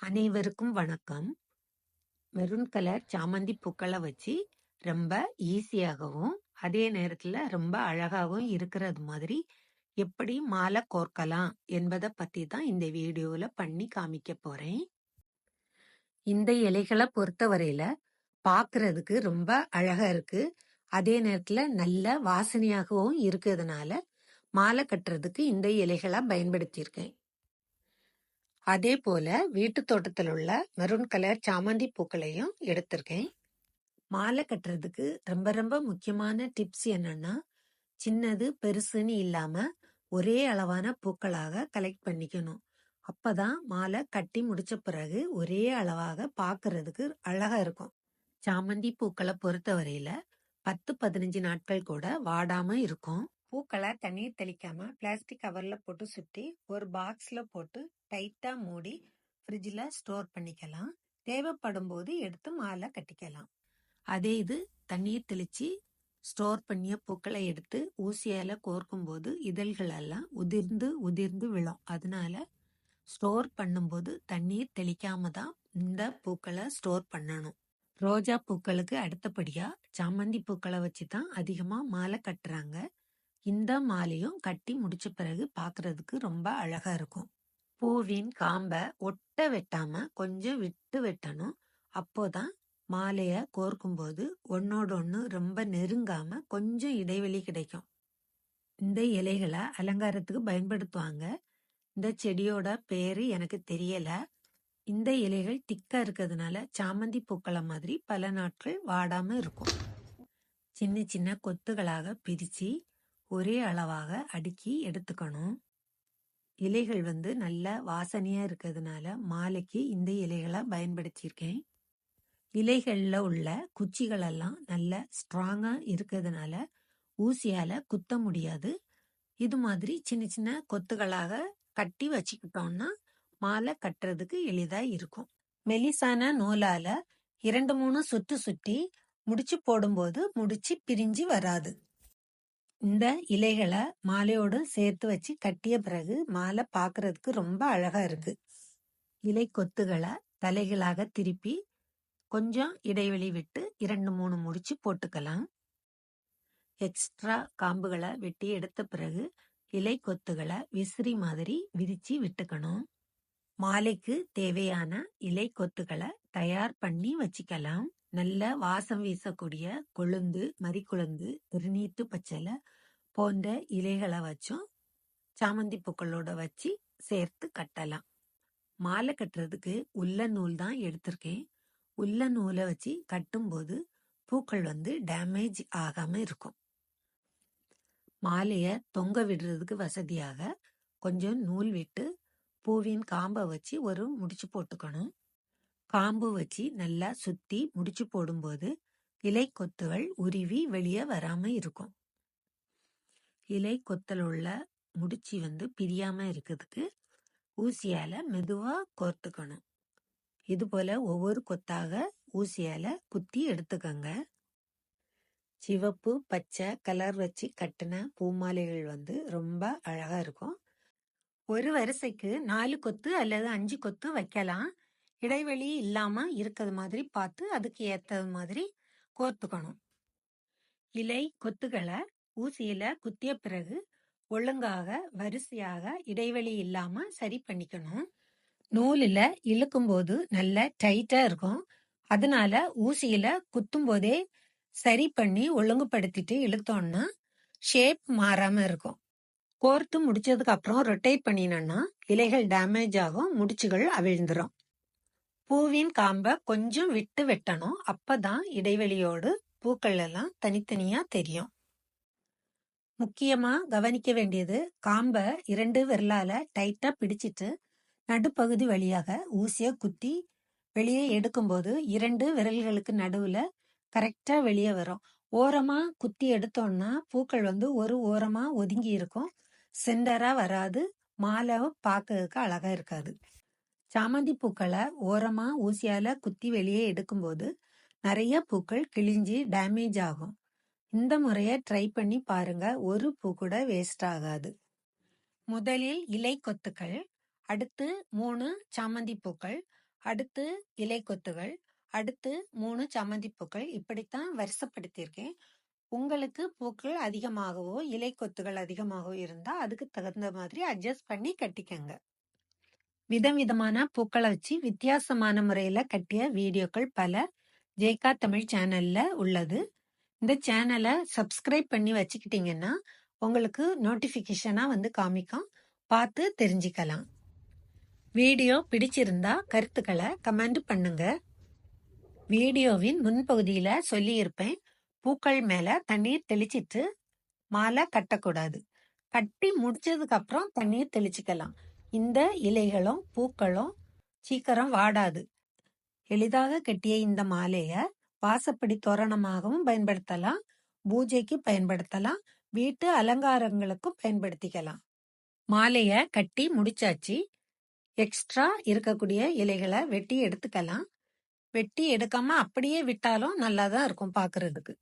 அனைவருக்கும் வணக்கம். Maroon colour சாமந்தி பூக்களை வச்சு ரொம்ப ஈஸியாகவும் அதே நேரத்துல ரொம்ப அழகாகவும் இருக்கிறது மாதிரி எப்படி மாலை கோர்க்கலாம் என்பதை பத்தி தான் இந்த வீடியோல பண்ணி காமிக்க போறேன். இந்த இலைகளை பொறுத்தவரையில பார்க்கிறதுக்கு ரொம்ப அழகா இருக்கு. அதே நேரத்துல நல்ல வாசனையாகவும் இருக்கிறதுனால மாலை கட்டுறதுக்கு இந்த இலைகளை பயன்படுத்தியிருக்கேன். அதே போல வீட்டு தோட்டத்தில் உள்ள மெரூன் கலர் சாமந்தி பூக்களையும் எடுத்திருக்கேன். மாலை கட்டுறதுக்கு ரொம்ப ரொம்ப முக்கியமான டிப்ஸ் என்னன்னா, சின்னது பெருசுன்னு இல்லாம ஒரே அளவான பூக்களாக கலெக்ட் பண்ணிக்கணும். அப்பதான் மாலை கட்டி முடிச்ச பிறகு ஒரே அளவாக பார்க்கிறதுக்கு அழகா இருக்கும். சாமந்தி பூக்களை பொறுத்தவரையில 10-15 நாட்கள் கூட வாடாம இருக்கும். பூக்களை தண்ணீர் தெளிக்காம பிளாஸ்டிக் கவர்ல போட்டு சுற்றி ஒரு பாக்ஸ்ல போட்டு டைட்டா மூடி ஃப்ரிட்ஜில் ஸ்டோர் பண்ணிக்கலாம். தேவைப்படும் போது எடுத்து மாலை கட்டிக்கலாம். அதே இது தண்ணீர் தெளிச்சு ஸ்டோர் பண்ணிய பூக்களை எடுத்து ஊசியால கோர்க்கும் போது இதழ்கள் எல்லாம் உதிர்ந்து உதிர்ந்து விழும். அதனால ஸ்டோர் பண்ணும்போது தண்ணீர் தெளிக்காம தான் இந்த பூக்களை ஸ்டோர் பண்ணணும். ரோஜா பூக்களுக்கு அடுத்தபடியா சாமந்தி பூக்களை வச்சு தான் அதிகமா மாலை கட்டுறாங்க. இந்த மாலையும் கட்டி முடிச்ச பிறகு பார்க்கிறதுக்கு ரொம்ப அழகா இருக்கும். பூவின் காம்பை ஒட்ட வெட்டாம கொஞ்சம் விட்டு வெட்டணும். அப்போதான் மாலைய கோர்க்கும் போது ஒன்னோட ஒண்ணு ரொம்ப நெருங்காம கொஞ்சம் இடைவெளி கிடைக்கும். இந்த இலைகளை அலங்காரத்துக்கு பயன்படுத்துவாங்க. இந்த செடியோட பேரு எனக்கு தெரியல. இந்த இலைகள் திக்கா இருக்கிறதுனால சாமந்தி பூக்களை மாதிரி பல நாட்கள் வாடாம இருக்கும். சின்ன சின்ன கொத்துகளாக பிரிச்சு ஒரே அளவாக அடுக்கி எடுத்துக்கணும். இலைகள் நல்ல வாசனையா இருக்கிறதுனால மாலைக்கு இந்த இலைகளை பயன்படுத்தியிருக்கேன். இலைகள்ல உள்ள குச்சிகள் எல்லாம் நல்ல ஸ்ட்ராங்கா இருக்கிறதுனால ஊசியால குத்த முடியாது. இது மாதிரி சின்ன சின்ன கொத்துகளாக கட்டி வச்சுக்கிட்டோம்னா மாலை கட்டுறதுக்கு எளிதா இருக்கும். மெலிசான நூலால 2-3 சுத்து சுற்றி முடிச்சு போடும்போது முடிச்சு பிரிஞ்சு வராது. இந்த இலைகளை மாலையோடு சேர்த்து வச்சு கட்டிய பிறகு மாலை பார்க்கறதுக்கு ரொம்ப அழகா இருக்கு. இலை கொத்துகளை தலைகளாக திருப்பி கொஞ்சம் இடைவெளி விட்டு 2-3 முடிச்சு போட்டுக்கலாம். எக்ஸ்ட்ரா காம்புகளை வெட்டி எடுத்த பிறகு இலை கொத்துகளை விசிறி மாதிரி விரிச்சு விட்டுக்கணும். மாலைக்கு தேவையான இலை கொத்துகளை தயார் பண்ணி வச்சுக்கலாம். நல்ல வாசம் வீசக்கூடிய கொழுந்து, மறிக்குழுந்து, திருநீட்டு பச்சலை போன்ற இலைகளை வச்சும் சாமந்தி பூக்களோட வச்சு சேர்த்து கட்டலாம். மாலை கட்டுறதுக்கு உள்ள நூல் தான் எடுத்திருக்கேன். உள்ள நூலை வச்சு கட்டும்போது பூக்கள் டேமேஜ் ஆகாம இருக்கும். மாலைய தொங்க விடுறதுக்கு வசதியாக கொஞ்சம் நூல் விட்டு பூவின் காம்பை வச்சு ஒரு முடிச்சு போட்டுக்கணும். காம்பு வச்சு நல்லா சுத்தி முடிச்சு போடும்போது இலை கொத்துகள் உருவி வெளியே வராம இருக்கும். இலை கொத்தல் உள்ள முடிச்சு பிரியாம இருக்கிறதுக்கு ஊசியால மெதுவா கோர்த்துக்கணும். இது போல ஒவ்வொரு கொத்தாக ஊசியால குத்தி எடுத்துக்கங்க. சிவப்பு பச்சை கலர் வச்சு கட்டின பூமாலைகள் ரொம்ப அழகா இருக்கும். ஒரு வரிசைக்கு 4 கொத்து அல்லது 5 கொத்து வைக்கலாம். இடைவெளி இல்லாம இருக்கிறது மாதிரி பார்த்து அதுக்கு ஏத்தது மாதிரி கோர்த்துக்கணும். இலை கொத்துகளை ஊசியில குத்திய பிறகு ஒழுங்காக வரிசையாக இடைவெளி இல்லாம சரி பண்ணிக்கணும். நூலில இழுக்கும் போது நல்ல டைட்டா இருக்கும். அதனால ஊசியில குத்தும் போதே சரி பண்ணி ஒழுங்குபடுத்திட்டு இழுத்தோம்னா ஷேப் மாறாம இருக்கும். கோர்த்து முடிச்சதுக்கு அப்புறம் ரொட்டேட் பண்ணினோம்னா இலைகள் டேமேஜ் ஆகும், முடிச்சுகள் அவிழ்ந்துரும். பூவின் காம்பை கொஞ்சம் விட்டு வெட்டணும். அப்பதான் இடைவெளியோடு பூக்கள் எல்லாம் தனித்தனியா தெரியும். முக்கியமா கவனிக்க வேண்டியது, காம்பை 2 விரலால டைட்டா பிடிச்சிட்டு நடுப்பகுதி வழியாக ஊசிய குத்தி வெளியே எடுக்கும்போது 2 விரல்களுக்கு நடுவுல கரெக்டா வெளியே வரும். ஓரமா குத்தி எடுத்தோம்னா பூக்கள் ஒரு ஓரமா ஒதுங்கி இருக்கும், சென்டரா வராது, மாலை பார்க்கறதுக்கு அழகா இருக்காது. சாமந்தி பூக்களை ஓரமா ஊசியால குத்தி வெளியே எடுக்கும்போது நிறைய பூக்கள் கிழிஞ்சி டேமேஜ் ஆகும். இந்த முறைய ட்ரை பண்ணி பாருங்க, ஒரு பூ கூட வேஸ்ட் ஆகாது. முதலில் இலை கொத்துக்கள், அடுத்து 3 சாமந்தி பூக்கள், அடுத்து இலை கொத்துகள், அடுத்து 3 சாமந்தி பூக்கள். இப்படித்தான் வரிசைப்படுத்தியிருக்கேன். உங்களுக்கு பூக்கள் அதிகமாகவோ இலை கொத்துகள் அதிகமாகவோ இருந்தா அதுக்கு தகுந்த மாதிரி அட்ஜஸ்ட் பண்ணி கட்டிக்கங்க. விதவிதமான பூக்களை வச்சு வித்தியாசமான முறையில கட்டிய வீடியோக்கள் பல ஜெய்கா தமிழ் சேனல்ல உள்ளது. இந்த சேனலை சப்ஸ்கிரைப் பண்ணி வச்சுக்கிட்டீங்கன்னா உங்களுக்கு நோட்டிபிகேஷனா வந்து காமிக்கும், பார்த்து தெரிஞ்சுக்கலாம். வீடியோ பிடிச்சிருந்தா கருத்துக்களை கமெண்ட் பண்ணுங்க. வீடியோவின் முன்பகுதியில சொல்லியிருப்பேன், பூக்கள் மேல தண்ணீர் தெளிச்சிட்டு மாலை கட்டக்கூடாது. கட்டி முடிச்சதுக்கு அப்புறம் தண்ணீர் தெளிச்சுக்கலாம். இந்த இலைகளும் பூக்களும் சீக்கிரம் வாடாது. எளிதாக கட்டிய இந்த மாலைய வாசப்படி தோரணமாகவும் பயன்படுத்தலாம், பூஜைக்கு பயன்படுத்தலாம், வீட்டு அலங்காரங்களுக்கும் பயன்படுத்திக்கலாம். மாலைய கட்டி முடிச்சாச்சு. எக்ஸ்ட்ரா இருக்கக்கூடிய இலைகளை வெட்டி எடுத்துக்கலாம். வெட்டி எடுக்காம அப்படியே விட்டாலும் நல்லா தான் இருக்கும் பார்க்கிறதுக்கு.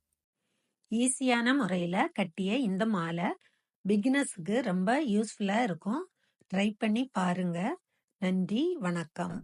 ஈஸியான முறையில கட்டிய இந்த மாலை பிகினர்ஸ்க்கு ரொம்ப யூஸ்ஃபுல்லா இருக்கும். ட்ரை பண்ணி பாருங்க. நன்றி, வணக்கம்.